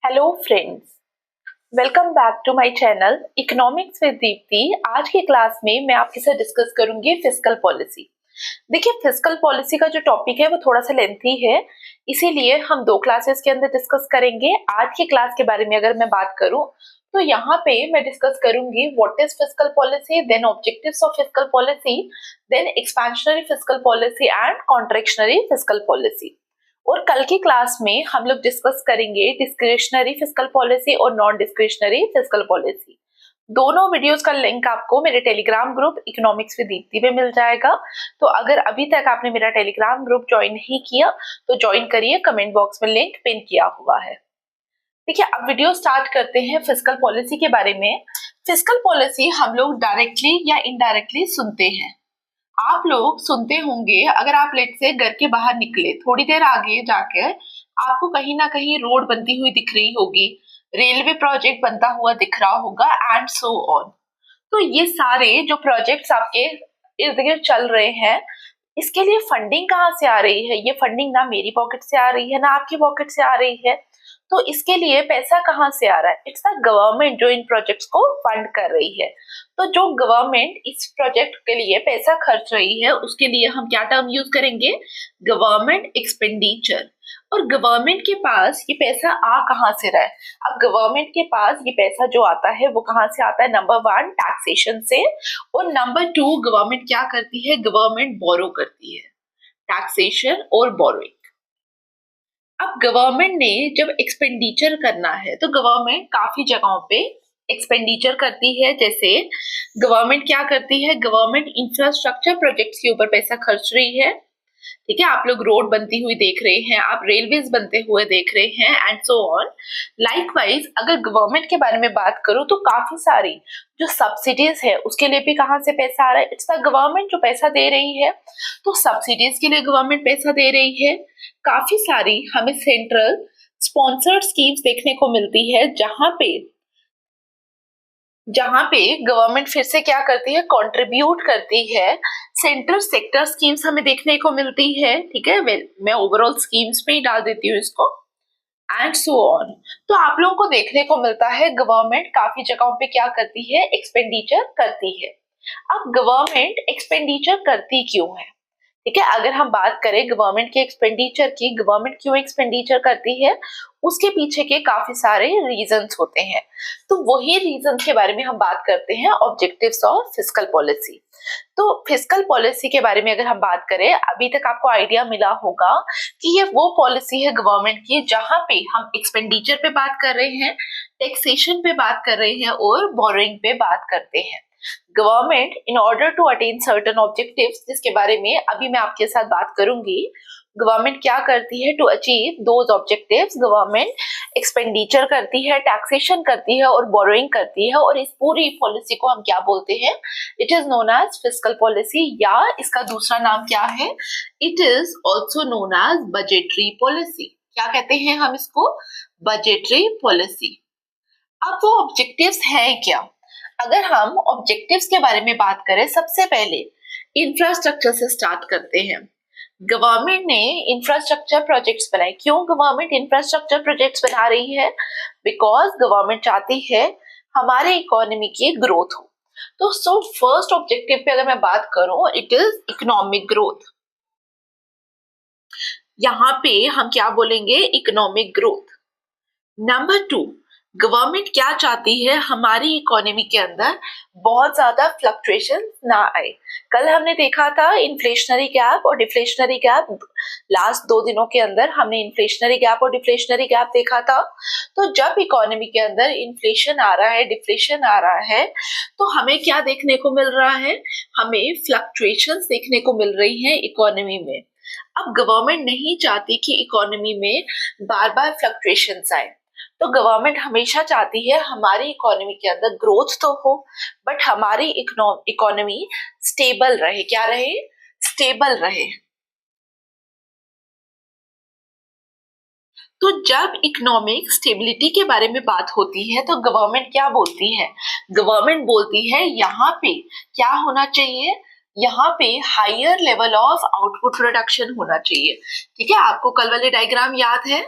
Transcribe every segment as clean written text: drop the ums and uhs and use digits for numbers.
Hello friends, welcome back to my channel economics with Deepti. आज की class में मैं आपके साथ डिस्कस करूंगी फिस्कल पॉलिसी। देखिए, फिस्कल पॉलिसी का जो टॉपिक है वो थोड़ा सा लेंथी है, इसीलिए हम दो क्लासेस के अंदर डिस्कस करेंगे। आज की क्लास के बारे में अगर मैं बात करूं तो यहाँ पे मैं डिस्कस करूंगी what is fiscal policy, then objectives of fiscal policy, then expansionary fiscal policy and contractionary fiscal policy. और कल की क्लास में हम लोग डिस्कस करेंगे डिस्क्रिशनरी फिस्कल पॉलिसी और नॉन डिस्क्रिशनरी फिस्कल पॉलिसी। दोनों वीडियोस का लिंक आपको मेरे Telegram group economics with Deepti में मिल जाएगा। तो अगर अभी तक आपने मेरा टेलीग्राम ग्रुप ज्वाइन नहीं किया तो ज्वाइन करिए, कमेंट बॉक्स में लिंक पिन किया हुआ है। देखिए, अब वीडियो स्टार्ट करते हैं फिस्कल पॉलिसी के बारे में। फिस्कल पॉलिसी हम लोग डायरेक्टली या इनडायरेक्टली सुनते हैं। आप लोग सुनते होंगे, अगर आप लेट से घर के बाहर निकले, थोड़ी देर आगे जाकर आपको कहीं ना कहीं रोड बनती हुई दिख रही होगी, रेलवे प्रोजेक्ट बनता हुआ दिख रहा होगा एंड सो ऑन। तो ये सारे जो प्रोजेक्ट्स आपके इर्द गिर्द चल रहे हैं, इसके लिए फंडिंग कहाँ से आ रही है? ये फंडिंग ना मेरी पॉकेट से आ रही है ना आपकी पॉकेट से आ रही है। तो इसके लिए पैसा कहाँ से आ रहा है? इट्स द गवर्नमेंट जो इन प्रोजेक्ट्स को फंड कर रही है। तो जो गवर्नमेंट इस प्रोजेक्ट के लिए पैसा खर्च रही है, उसके लिए हम क्या टर्म यूज करेंगे? Government expenditure. और गवर्नमेंट के पास ये पैसा आ कहाँ से रहा है? अब गवर्नमेंट के पास ये पैसा जो आता है वो कहाँ से आता है? नंबर 1 टैक्सेशन से, और नंबर 2 गवर्नमेंट क्या करती है? गवर्नमेंट बोरो करती है। टैक्सेशन और बोरोइंग। अब गवर्नमेंट ने जब एक्सपेंडिचर करना है तो गवर्नमेंट काफी जगहों पे एक्सपेंडिचर करती है। जैसे गवर्नमेंट क्या करती है? गवर्नमेंट इंफ्रास्ट्रक्चर प्रोजेक्ट्स के ऊपर पैसा खर्च रही है। ठीक है, आप लोग रोड बनती हुई देख रहे हैं, आप रेलवेज बनते हुए देख रहे हैं एंड सो ऑन। लाइकवाइज अगर गवर्नमेंट के बारे में बात करूं तो काफी सारी जो सब्सिडीज है उसके लिए भी कहाँ से पैसा आ रहा है? इट्स द गवर्नमेंट जो पैसा दे रही है। तो सब्सिडीज के लिए गवर्नमेंट पैसा दे रही है। काफी सारी हमें सेंट्रल स्पॉन्सर्ड स्कीम्स देखने को मिलती है, जहां पे गवर्नमेंट फिर से क्या करती है? कंट्रीब्यूट करती है। सेंट्रल सेक्टर स्कीम्स हमें देखने को मिलती है। ठीक है, मैं ओवरऑल स्कीम्स में ही डाल देती हूँ इसको एंड सो ऑन। तो आप लोगों को देखने को मिलता है गवर्नमेंट काफी जगहों पे क्या करती है? एक्सपेंडिचर करती है। अब गवर्नमेंट एक्सपेंडिचर करती क्यों है? ठीक है, अगर हम बात करें गवर्नमेंट के एक्सपेंडिचर की, गवर्नमेंट क्यों एक्सपेंडिचर करती है, उसके पीछे के काफी सारे रीजंस होते हैं। तो वही रीजन के बारे में हम बात करते हैं, ऑब्जेक्टिव्स ऑफ फिस्कल पॉलिसी। तो फिस्कल पॉलिसी के बारे में अगर हम बात करें, अभी तक आपको आइडिया मिला होगा कि ये वो पॉलिसी है गवर्नमेंट की जहां पे हम एक्सपेंडिचर पे बात कर रहे हैं, टैक्सेशन पे बात कर रहे हैं और बोरोइंग पे बात करते हैं। Government in order to attain certain objectives, जिसके बारे में अभी मैं आपके साथ बात करूंगी, गवर्नमेंट क्या करती है to achieve those objectives? Government expenditure करती है, टैक्सेशन करती है और बोरोइंग करती है। और इस पूरी पॉलिसी को हम क्या बोलते हैं? It is known as fiscal policy, या इसका दूसरा नाम क्या है? It is also known as budgetary policy. क्या कहते हैं हम इसको? Budgetary policy. अब वो ऑब्जेक्टिव्स हैं क्या? अगर हम ऑब्जेक्टिव्स के बारे में बात करें, सबसे पहले इंफ्रास्ट्रक्चर से स्टार्ट करते हैं। गवर्नमेंट ने इंफ्रास्ट्रक्चर प्रोजेक्ट्स बनाए। क्यों गवर्नमेंट इंफ्रास्ट्रक्चर प्रोजेक्ट्स बना रही है? बिकॉज गवर्नमेंट चाहती है हमारे इकोनॉमी की ग्रोथ हो। तो फर्स्ट ऑब्जेक्टिव पे अगर मैं बात करूं, इट इज इकोनॉमिक ग्रोथ। यहाँ पे हम क्या बोलेंगे? Economic growth. नंबर 2, गवर्नमेंट क्या चाहती है? हमारी इकोनॉमी के अंदर बहुत ज्यादा फ्लक्चुएशन ना आए। कल हमने देखा था इन्फ्लेशनरी गैप और डिफ्लेशनरी गैप। लास्ट 2 दिनों के अंदर हमने इन्फ्लेशनरी गैप और डिफ्लेशनरी गैप देखा था। तो जब इकोनॉमी के अंदर इन्फ्लेशन आ रहा है, डिफ्लेशन आ रहा है, तो हमें क्या देखने को मिल रहा है? हमें फ्लक्चुएशंस देखने को मिल रही है इकोनॉमी में। अब गवर्नमेंट नहीं चाहती कि इकोनॉमी में बार बार फ्लक्चुएशंस आए। तो गवर्नमेंट हमेशा चाहती है हमारी इकोनॉमी के अंदर ग्रोथ तो हो, बट हमारी इकोनॉमी स्टेबल रहे। क्या रहे? स्टेबल रहे। तो जब इकोनॉमिक स्टेबिलिटी के बारे में बात होती है तो गवर्नमेंट क्या बोलती है? गवर्नमेंट बोलती है यहाँ पे क्या होना चाहिए? यहाँ पे higher level of output production होना चाहिए। ठीक है, आपको कल वाले डायग्राम याद है?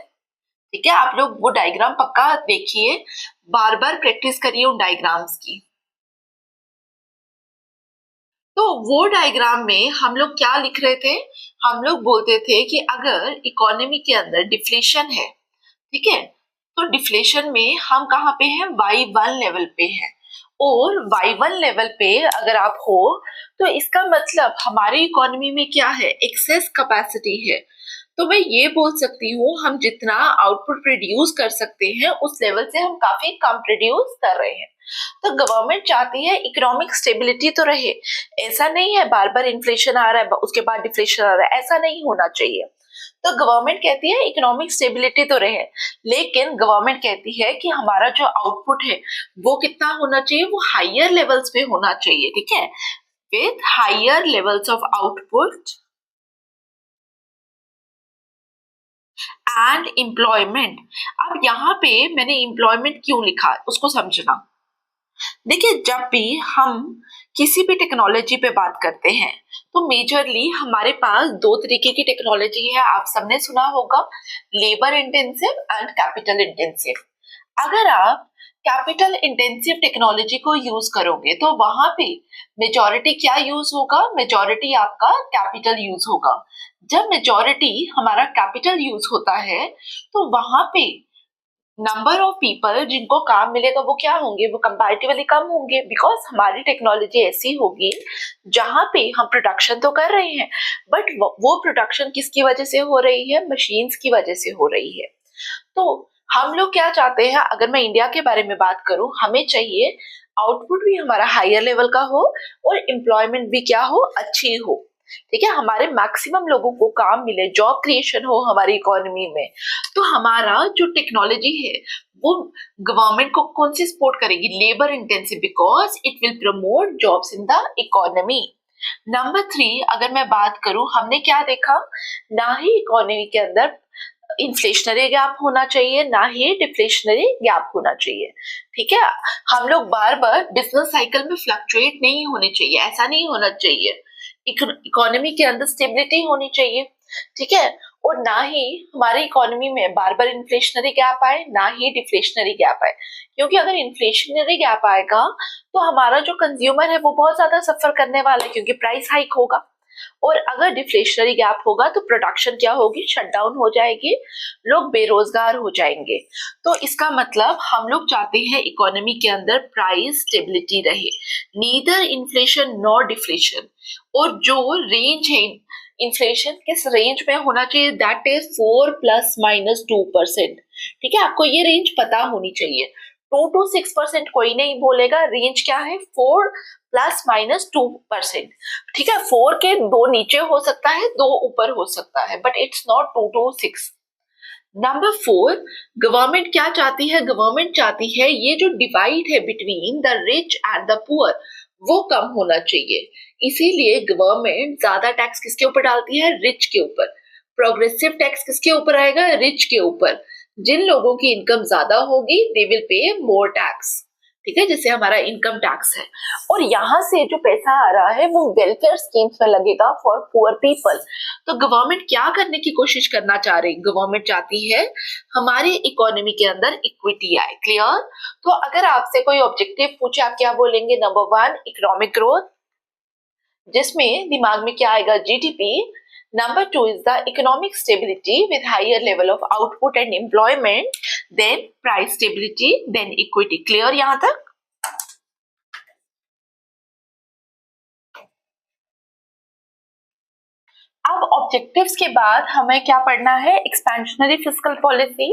ठीक है, आप लोग वो डायग्राम पक्का देखिए, बार बार प्रैक्टिस करिए उन डायग्राम्स की। तो वो डायग्राम में हम लोग क्या लिख रहे थे, हम लोग बोलते थे कि अगर इकोनॉमी के अंदर डिफ्लेशन है, ठीक है, तो डिफ्लेशन में हम कहाँ पे हैं, Y1 लेवल पे हैं। और Y1 लेवल पे अगर आप हो तो इसका मतलब हमारी इकोनॉमी में क्या है, एक्सेस कैपेसिटी है। तो मैं ये बोल सकती हूँ हम जितना आउटपुट प्रोड्यूस कर सकते हैं उस लेवल से हम काफी कम प्रोड्यूस कर रहे हैं। तो गवर्नमेंट चाहती है इकोनॉमिक स्टेबिलिटी तो रहे, ऐसा नहीं है बार बार इन्फ्लेशन आ रहा है उसके बाद डिफ्लेशन आ रहा है, ऐसा नहीं होना चाहिए। तो गवर्नमेंट कहती है इकोनॉमिक स्टेबिलिटी तो रहे, लेकिन गवर्नमेंट कहती है कि हमारा जो आउटपुट है वो कितना होना चाहिए, वो हायर लेवल्स पे होना चाहिए, ठीक है, with higher levels of output and employment. अब यहाँ पे मैंने एम्प्लॉयमेंट क्यों लिखा उसको समझना। देखिए, जब भी हम किसी भी टेक्नोलॉजी पे बात करते हैं तो मेजरली हमारे पास दो तरीके की टेक्नोलॉजी है, आप सबने सुना होगा, labour intensive and capital intensive. अगर आप कैपिटल इंटेंसिव टेक्नोलॉजी को यूज करोगे तो वहां पे मेजॉरिटी क्या यूज होगा, मेजॉरिटी आपका कैपिटल यूज होगा। जब मेजॉरिटी हमारा कैपिटल यूज होता है तो वहां पे नंबर ऑफ पीपल जिनको काम मिलेगा वो क्या होंगे, वो कंपैरेटिवली कम होंगे, बिकॉज हमारी टेक्नोलॉजी ऐसी होगी जहां पे हम प्रोडक्शन तो कर रहे हैं बट वो प्रोडक्शन किसकी वजह से हो रही है, मशीन्स की वजह से हो रही है। तो हम लोग क्या चाहते हैं, अगर मैं इंडिया के बारे में बात करूं, हमें चाहिए आउटपुट भी हमारा हायर लेवल का हो और एम्प्लॉयमेंट भी क्या हो, अच्छी हो, ठीक है, हमारे मैक्सिमम लोगों को काम मिले, जॉब क्रिएशन हो हमारी इकोनॉमी में। तो हमारा जो टेक्नोलॉजी है वो गवर्नमेंट को कौन सी सपोर्ट करेगी, labour intensive, because it will promote jobs in the economy. Number 3, अगर मैं बात करूं, हमने क्या देखा, ना ही इकोनॉमी के अंदर इन्फ्लेशनरी गैप होना चाहिए ना ही डिफ्लेशनरी गैप होना चाहिए, ठीक है। हम लोग बार बार बिजनेस साइकिल में फ्लक्चुएट नहीं होने चाहिए, ऐसा नहीं होना चाहिए। इकोनॉमी के अंदर स्टेबिलिटी होनी चाहिए, ठीक है, और ना ही हमारी इकोनॉमी में बार बार इन्फ्लेशनरी गैप आए ना ही डिफ्लेशनरी गैप आए, क्योंकि अगर इन्फ्लेशनरी गैप आएगा तो हमारा जो कंज्यूमर है वो बहुत ज्यादा सफर करने वाला है क्योंकि प्राइस हाइक होगा। और अगर डिफ्लेशनरी गैप होगा तो प्रोडक्शन क्या होगी, शट डाउन हो जाएगी, लोग बेरोजगार हो जाएंगे। तो इसका मतलब हम लोग चाहते हैं इकोनॉमी के अंदर प्राइस स्टेबिलिटी रहे, नीदर इन्फ्लेशन नॉर डिफ्लेशन। और जो रेंज है इन्फ्लेशन किस रेंज में होना चाहिए, दैट इज 4 ± 2%, ठीक है, आपको ये रेंज पता होनी चाहिए। 2 to 6% कोई नहीं बोलेगा, रेंज क्या है, 4 ± 2%, ठीक है, 4 के 2 नीचे हो सकता है 2 ऊपर हो सकता है, but it's not 2 to 6। Number 4, government क्या चाहती है, गवर्नमेंट चाहती है ये जो डिवाइड है between the rich and the poor वो कम होना चाहिए। इसीलिए गवर्नमेंट ज्यादा टैक्स किसके ऊपर डालती है, रिच के ऊपर। प्रोग्रेसिव टैक्स किसके ऊपर आएगा, रिच के ऊपर। जिन लोगों की इनकम ज्यादा होगी they will pay more tax, ठीक है, जैसे हमारा इनकम टैक्स है। और यहाँ से जो पैसा आ रहा है वो वेलफेयर स्कीम्स में लगेगा फॉर पुअर पीपल। तो गवर्नमेंट क्या करने की कोशिश करना चाह रही, गवर्नमेंट चाहती है हमारी इकोनॉमी के अंदर इक्विटी आए, क्लियर। तो अगर आपसे कोई ऑब्जेक्टिव पूछे आप क्या बोलेंगे, नंबर 1 इकोनॉमिक ग्रोथ, जिसमें दिमाग में क्या आएगा, GDP. Number 2 is the economic stability with higher level of output and employment, then price stability, then equity, clear यहाँ तक। अब ऑब्जेक्टिव्स के बाद हमें क्या पढ़ना है, expansionary fiscal policy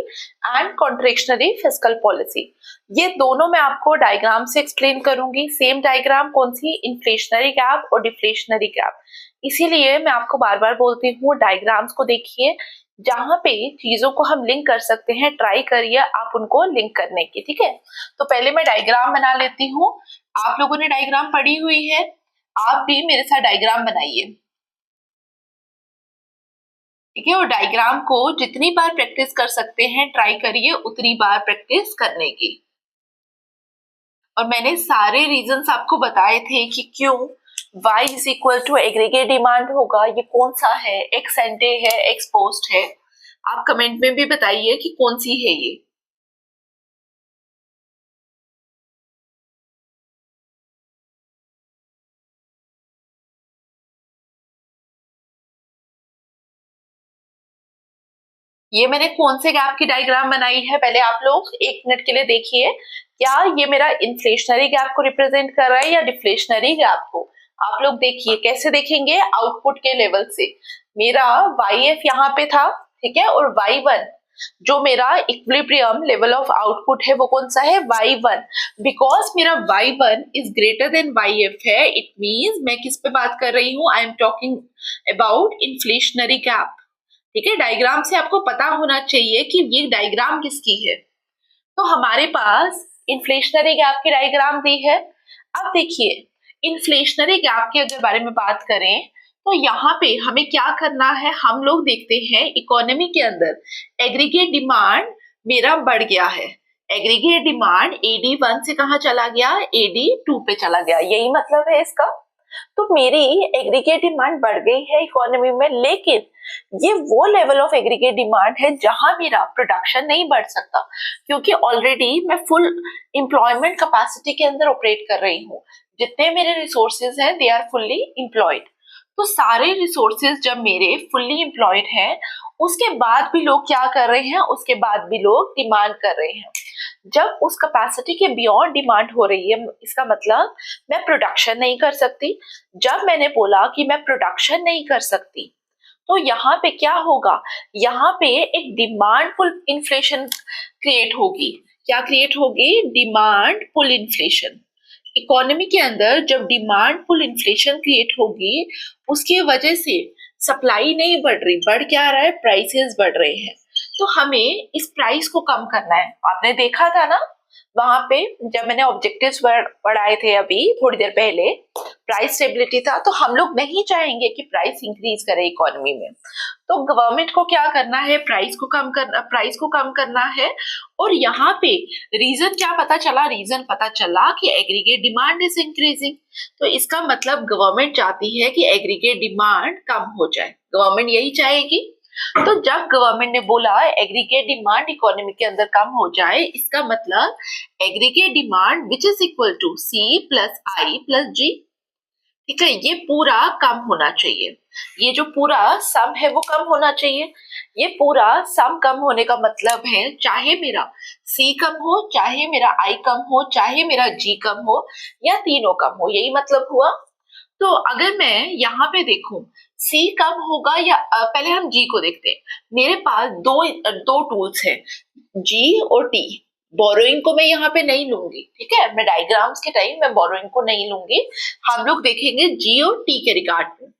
and contractionary fiscal policy. ये दोनों मैं आपको डायग्राम से एक्सप्लेन करूंगी। सेम डायग्राम कौन सी, इन्फ्लेशनरी गैप और डिफ्लेशनरी गैप। इसीलिए मैं आपको बार बार बोलती हूँ डायग्राम्स को देखिए, जहां पे चीजों को हम लिंक कर सकते हैं ट्राई करिए आप उनको लिंक करने की, ठीक है। तो पहले मैं डायग्राम बना लेती हूँ, आप लोगों ने डायग्राम पढ़ी हुई है, आप भी मेरे साथ डायग्राम बनाइए, ठीक है। और डायग्राम को जितनी बार प्रैक्टिस कर सकते हैं ट्राई करिए उतनी बार प्रैक्टिस करने की। और मैंने सारे रीजंस आपको बताए थे कि क्यों y is equal to aggregate demand होगा, ये कौन सा है, एक्स एंटे है, एक्स पोस्ट है, आप कमेंट में भी बताइए कि कौन सी है ये मैंने कौन से गैप की डायग्राम बनाई है, पहले आप लोग 1 मिनट के लिए देखिए। क्या ये मेरा इन्फ्लेशनरी गैप को रिप्रेजेंट कर रहा है या डिफ्लेशनरी गैप को? आप लोग देखिए, कैसे देखेंगे? आउटपुट के लेवल से। मेरा YF यहाँ पे था, ठीक है, और Y1 जो मेरा इक्विलिब्रियम लेवल ऑफ आउटपुट है वो कौन सा है? Y1। बिकॉज मेरा Y1 is greater than YF है, इट मीन्स मैं किस पे बात कर रही हूँ? I am talking about inflationary gap. ठीक है, डायग्राम से आपको पता होना चाहिए कि ये डायग्राम किसकी है। तो हमारे पास इन्फ्लेशनरी गैप की डायग्राम दी है। अब देखिए, इन्फ्लेशनरी गैप के अगर बारे में बात करें तो यहाँ पे हमें क्या करना है? हम लोग देखते हैं इकोनॉमी के अंदर एग्रीगेट डिमांड मेरा बढ़ गया है। एग्रीगेट डिमांड AD1 से कहाँ चला गया? AD2 पे चला गया। यही मतलब है इसका। तो मेरी एग्रीगेट डिमांड बढ़ गई है इकोनॉमी में, लेकिन ये वो लेवल ऑफ एग्रीगेट डिमांड है जहां मेरा प्रोडक्शन नहीं बढ़ सकता, क्योंकि ऑलरेडी मैं फुल एम्प्लॉयमेंट कैपेसिटी के अंदर ऑपरेट कर रही हूँ। जितने मेरे रिसोर्सेज हैं दे आर फुल्ली एम्प्लॉयड। तो सारे रिसोर्सेज जब मेरे फुल्ली एम्प्लॉयड हैं, उसके बाद भी लोग क्या कर रहे हैं? उसके बाद भी लोग डिमांड कर रहे हैं। जब उस कैपेसिटी के बियॉन्ड डिमांड हो रही है, इसका मतलब मैं प्रोडक्शन नहीं कर सकती। जब मैंने बोला कि मैं प्रोडक्शन नहीं कर सकती, तो यहाँ पे क्या होगा? यहाँ पे एक डिमांड पुल इन्फ्लेशन क्रिएट होगी। क्या क्रिएट होगी? डिमांड पुल इन्फ्लेशन। इकोनॉमी के अंदर जब डिमांड पुल इन्फ्लेशन क्रिएट होगी, उसकी वजह से सप्लाई नहीं बढ़ रही, बढ़ क्या रहा है? प्राइसेस बढ़ रहे हैं। तो हमें इस प्राइस को कम करना है। आपने देखा था ना वहां पे जब मैंने ऑब्जेक्टिव्स पढ़ाए थे अभी थोड़ी देर पहले, प्राइस स्टेबिलिटी था। तो हम लोग नहीं चाहेंगे कि प्राइस इंक्रीज करे इकोनॉमी में। तो गवर्नमेंट को क्या करना है? प्राइस को कम करना है। और यहाँ पे रीजन क्या पता चला? रीजन पता चला कि एग्रीगेट डिमांड इज इंक्रीजिंग। तो इसका मतलब गवर्नमेंट चाहती है कि एग्रीगेट डिमांड कम हो जाए। गवर्नमेंट यही चाहेगी। तो जब गवर्नमेंट ने बोला एग्रीगेट डिमांड इकोनॉमी के अंदर कम हो जाए, इसका मतलब aggregate demand which is equal to C plus I plus G। ठीक है, ये पूरा कम होना चाहिए। ये जो पूरा सम है वो कम होना चाहिए। ये पूरा सम कम होने का मतलब है चाहे मेरा C कम हो, चाहे मेरा I कम हो, चाहे मेरा G कम हो, या तीनों कम हो। यही मतलब हुआ। तो अगर मैं यहाँ पे देखूं C कम होगा या पहले हम G को देखते हैं। मेरे पास दो टूल्स हैं, G और T। बोरोइंग को मैं यहाँ पे नहीं लूंगी, ठीक है, मैं डायग्राम्स के टाइम मैं बोरोइंग को नहीं लूंगी। हम लोग देखेंगे G और T के रिगार्ड में।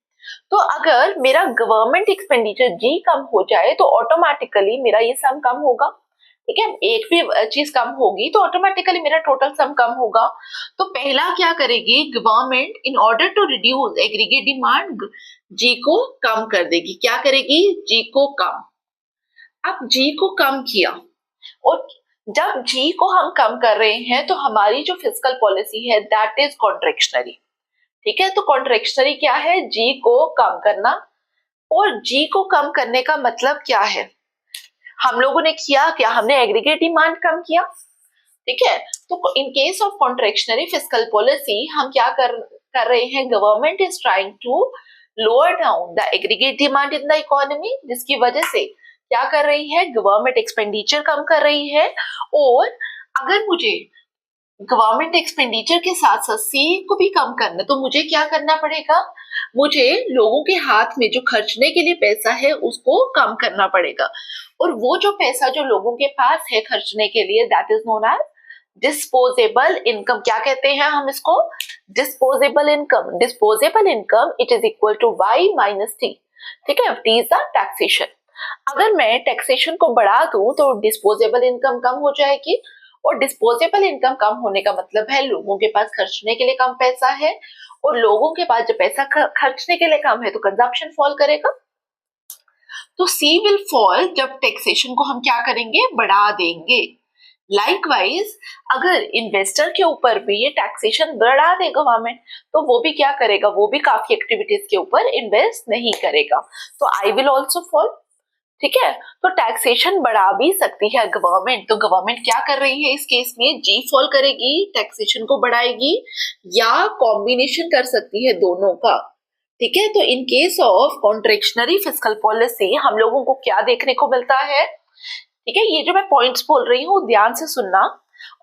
तो अगर मेरा गवर्नमेंट एक्सपेंडिचर G कम हो जाए तो ऑटोमेटिकली मेरा ये सम कम होगा। ठीक है, एक भी चीज कम होगी तो ऑटोमेटिकली मेरा टोटल सम कम होगा। तो पहला क्या करेगी government? In order to reduce aggregate demand G को कम कर देगी। क्या करेगी? G को कम। अब G को कम किया, और जब G को हम कम कर रहे हैं तो हमारी जो फिस्कल पॉलिसी है दैट इज कॉन्ट्रेक्शनरी। ठीक है, तो कॉन्ट्रेक्शनरी क्या है? G को कम करना। और G को कम करने का मतलब क्या है? हम लोगों ने किया क्या? हमने एग्रीगेट डिमांड कम किया। ठीक है, तो in case of contractionary fiscal policy हम क्या कर रहे हैं? Government is trying to lower down the aggregate demand in the economy, जिसकी वजह से क्या कर रही है? गवर्नमेंट एक्सपेंडिचर कम कर रही है। और अगर मुझे गवर्नमेंट एक्सपेंडिचर के साथ साथ C को भी कम करना, तो मुझे क्या करना पड़ेगा? मुझे लोगों के हाथ में जो खर्चने के लिए पैसा है उसको कम करना पड़ेगा। और वो जो पैसा जो लोगों के पास है खर्चने के लिए, that is known as disposable income. क्या कहते हैं हम इसको? Disposable income. Disposable income it is equal to Y minus T। ठीक है, T इज द टैक्सेशन। अगर मैं टैक्सेशन को बढ़ा दूं तो डिस्पोजेबल इनकम कम हो जाएगी। और डिस्पोजेबल इनकम कम होने का मतलब है लोगों के पास खर्चने के लिए कम पैसा है। और लोगों के पास जब पैसा खर्चने के लिए कम है तो कंजप्शन फॉल करेगा। तो C विल फॉल जब टैक्सेशन को हम क्या करेंगे? बढ़ा देंगे। लाइकवाइज अगर इन्वेस्टर के ऊपर भी ये टैक्सेशन बढ़ा दे गवर्नमेंट, तो वो भी क्या करेगा? वो भी काफी एक्टिविटीज के ऊपर इन्वेस्ट नहीं करेगा। तो I विल ऑल्सो फॉल। ठीक है, तो टैक्सेशन बढ़ा भी सकती है गवर्नमेंट। तो गवर्नमेंट क्या कर रही है इस केस में, जी फॉल करेगी, टैक्सेशन को बढ़ाएगी, या कॉम्बिनेशन कर सकती है दोनों का। ठीक है, तो in case of contractionary fiscal policy हम लोगों को क्या देखने को मिलता है। ठीक है, ये जो मैं पॉइंट्स बोल रही हूँ ध्यान से सुनना,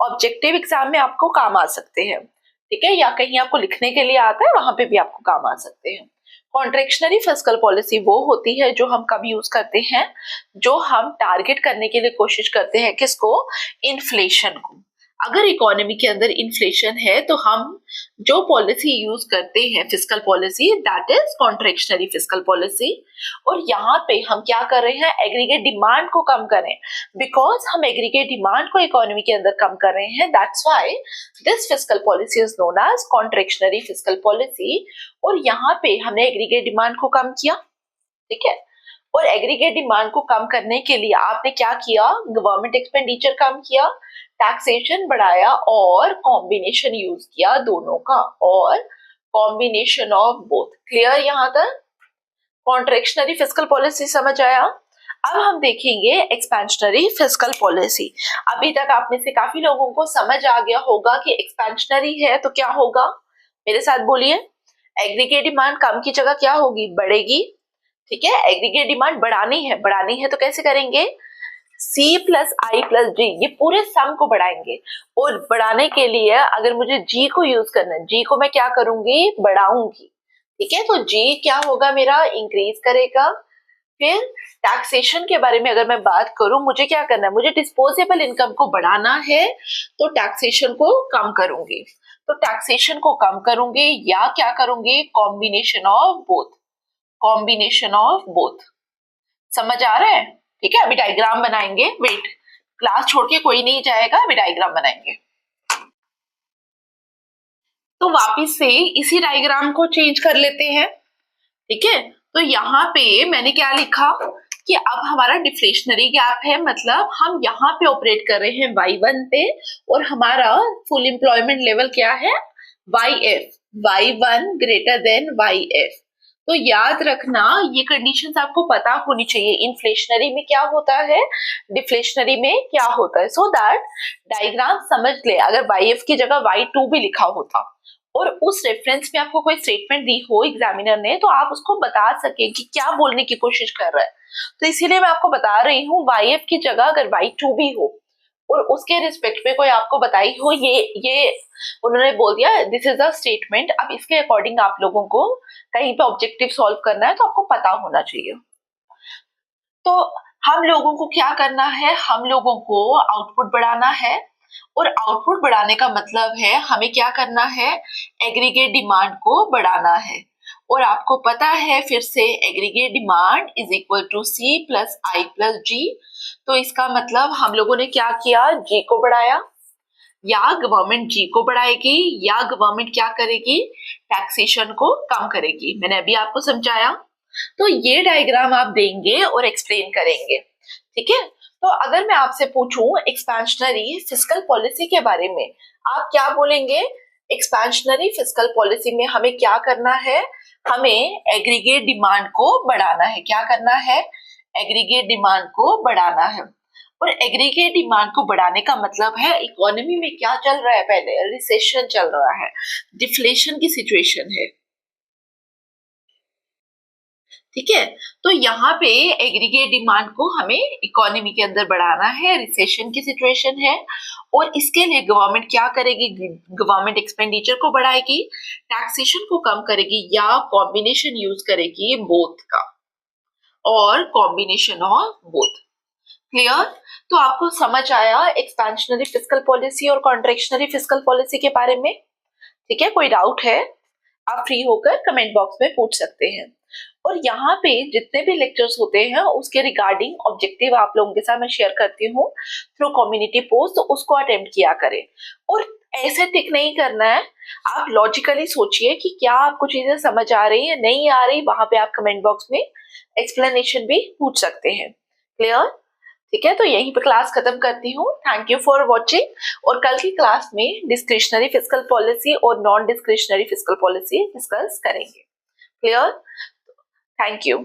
ऑब्जेक्टिव एग्जाम में आपको काम आ सकते हैं। ठीक है, या कहीं आपको लिखने के लिए आता है वहां पे भी आपको काम आ सकते हैं। कॉन्ट्रैक्शनरी फिस्कल पॉलिसी वो होती है जो हम कब यूज करते हैं, जो हम टारगेट करने के लिए कोशिश करते हैं किसको, इन्फ्लेशन को। अगर इकोनॉमी के अंदर इन्फ्लेशन है तो हम जो पॉलिसी यूज करते हैं fiscal policy, that is contractionary fiscal policy. और यहाँ पे हम क्या कर रहे हैं, एग्रीगेट डिमांड को कम करें, बिकॉज हम एग्रीगेट डिमांड को इकोनॉमी के अंदर कम कर रहे हैं, that's why this fiscal policy is known as contractionary fiscal policy. और यहाँ पे हमने एग्रीगेट डिमांड को कम किया। ठीक है, और एग्रीगेट डिमांड को कम करने के लिए आपने क्या किया, गवर्नमेंट एक्सपेंडिचर कम किया, टैक्सेशन बढ़ाया और कॉम्बिनेशन यूज किया दोनों का, और कॉम्बिनेशन ऑफ बोथ। क्लियर यहाँ तक कॉन्ट्रैक्शनरी फिस्कल पॉलिसी समझ आया। अब हम देखेंगे एक्सपेंशनरी फिस्कल पॉलिसी। अभी तक आप में से काफी लोगों को समझ आ गया होगा कि एक्सपेंशनरी है तो क्या होगा, मेरे साथ बोलिए, एग्रीगेट डिमांड कम की जगह क्या होगी, बढ़ेगी। ठीक है, एग्रीगेट डिमांड बढ़ानी है तो कैसे करेंगे, C प्लस आई प्लस जी, ये पूरे सम को बढ़ाएंगे। और बढ़ाने के लिए अगर मुझे G को यूज करना है, G को मैं क्या करूंगी, बढ़ाऊंगी। ठीक है, तो G क्या होगा मेरा, इंक्रीज करेगा। फिर टैक्सेशन के बारे में अगर मैं बात करूं, मुझे क्या करना है, मुझे डिस्पोजेबल इनकम को बढ़ाना है तो टैक्सेशन को कम करूंगी। तो टैक्सेशन को कम करूंगी या क्या करूंगी, combination of both, combination of both. समझ आ रहा है। ठीक है, अभी डायग्राम बनाएंगे, वेट, क्लास छोड़ के कोई नहीं जाएगा, अभी डायग्राम बनाएंगे। तो वापिस से इसी डायग्राम को चेंज कर लेते हैं। ठीक है, तो यहाँ पे मैंने क्या लिखा कि अब हमारा डिफ्लेशनरी गैप है, मतलब हम यहाँ पे ऑपरेट कर रहे हैं Y1 पे, और हमारा फुल एम्प्लॉयमेंट लेवल क्या है, YF, Y1 greater than YF। तो याद रखना ये कंडीशंस आपको पता होनी चाहिए, इन्फ्लेशनरी में क्या होता है, डिफ्लेशनरी में क्या होता है, सो दैट डायग्राम समझ ले। अगर YF की जगह Y2 भी लिखा होता और उस रेफरेंस में आपको कोई स्टेटमेंट दी हो एग्जामिनर ने, तो आप उसको बता सके कि क्या बोलने की कोशिश कर रहा है। तो इसीलिए मैं आपको बता रही हूँ, YF की जगह अगर Y2 भी हो और उसके रिस्पेक्ट में कोई आपको बताई हो, ये उन्होंने बोल दिया दिस इज अ स्टेटमेंट, अब इसके अकॉर्डिंग आप लोगों को कहीं पे ऑब्जेक्टिव सॉल्व करना है तो आपको पता होना चाहिए। तो हम लोगों को क्या करना है, हम लोगों को आउटपुट बढ़ाना है, और आउटपुट बढ़ाने का मतलब है हमें क्या करना है, एग्रीगेट डिमांड को बढ़ाना है। और आपको पता है फिर से, aggregate demand is equal to C plus I plus G. तो इसका मतलब हम लोगों ने क्या किया, G को बढ़ाया, या गवर्नमेंट G को बढ़ाएगी, या गवर्नमेंट क्या करेगी, टैक्सेशन को कम करेगी। मैंने अभी आपको समझाया। तो ये डायग्राम आप देंगे और एक्सप्लेन करेंगे। ठीक है, तो अगर मैं आपसे पूछूं एक्सपेंशनरी फिस्कल पॉलिसी के बारे में, आप क्या बोलेंगे, एक्सपेंशनरी फिस्कल पॉलिसी में हमें क्या करना है, हमें एग्रीगेट डिमांड को बढ़ाना है। क्या करना है, एग्रीगेट डिमांड को बढ़ाना है। और एग्रीगेट डिमांड को बढ़ाने का मतलब है इकोनॉमी में क्या चल रहा है, पहले रिसेशन चल रहा है, डिफ्लेशन की सिचुएशन है। ठीक है, तो यहाँ पे एग्रीगेट डिमांड को हमें इकोनॉमी के अंदर बढ़ाना है, रिसेशन की सिचुएशन है, और इसके लिए गवर्नमेंट क्या करेगी, गवर्नमेंट एक्सपेंडिचर को बढ़ाएगी, टैक्सेशन को कम करेगी, या कॉम्बिनेशन यूज करेगी बोथ का, और कॉम्बिनेशन ऑफ बोथ। क्लियर, तो आपको समझ आया एक्सपेंशनरी फिस्कल पॉलिसी और कॉन्ट्रैक्शनरी फिस्कल पॉलिसी के बारे में। ठीक है, कोई डाउट है आप फ्री होकर कमेंट बॉक्स में पूछ सकते हैं। और यहाँ पे जितने भी लेक्चर्स होते हैं उसके रिगार्डिंग ऑब्जेक्टिव आप लोगों के साथ मैं शेयर करती हूँ थ्रू कम्युनिटी पोस्ट, तो उसको अटेम्प्ट किया करें। और ऐसे टिक नहीं करना है, आप लॉजिकली सोचिए कि क्या आपको चीजें समझ आ रही है, नहीं आ रही, वहां पे आप कमेंट बॉक्स में एक्सप्लेनेशन भी पूछ सकते हैं। क्लियर, ठीक है, तो यहीं पे क्लास खत्म करती हूँ। Thank you for watching. और कल की क्लास में डिस्क्रिशनरी फिस्कल पॉलिसी और non discretionary fiscal policy discuss करेंगे। Clear, thank you.